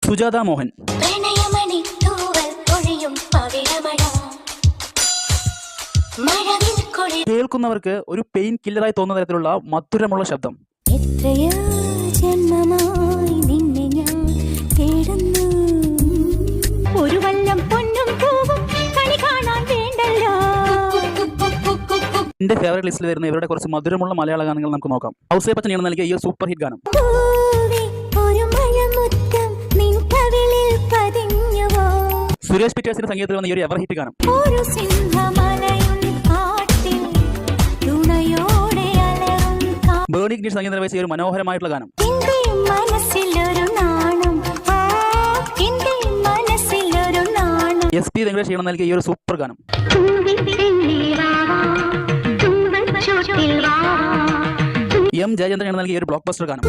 സുജാത മോഹൻ. കേൾക്കുന്നവർക്ക് ഒരു പെയിൻ കില്ലറായി തോന്നുന്ന തരത്തിലുള്ള മധുരമുള്ള ശബ്ദം. ഒരു വല്ലം പൊന്നും പൂവും കണി കാണാൻ വേണ്ടല്ലോ. എന്റെ ഫേവറേറ്റ് ലിസ്റ്റിൽ വരുന്ന ഇവരുടെ കുറച്ച് മധുരമുള്ള മലയാള ഗാനങ്ങൾ നമുക്ക് നോക്കാം. ഔസേ പച്ചൻ നൽകിയ ഈ സൂപ്പർ ഹിറ്റ് ഗാനം. സുരേഷ് പിറ്റേഴ്സിന്റെ സംഗീതത്തിൽ വന്ന ഈ ഒരു എവർ ഹിറ്റ് ഗാനം. ബേണി ഇഗ്നിഷൻ സംഗീതം നിർവഹിച്ച ഒരു മനോഹരമായിട്ടുള്ള ഗാനം. SP വെങ്കടേഷ് ഈണം നൽകിയ ഈ ഒരു സൂപ്പർ ഗാനം. M ജയചന്ദ്രൻ ഈണം നൽകിയ ഒരു ബ്ലോക്ക് ബസ്റ്റർ ഗാനം.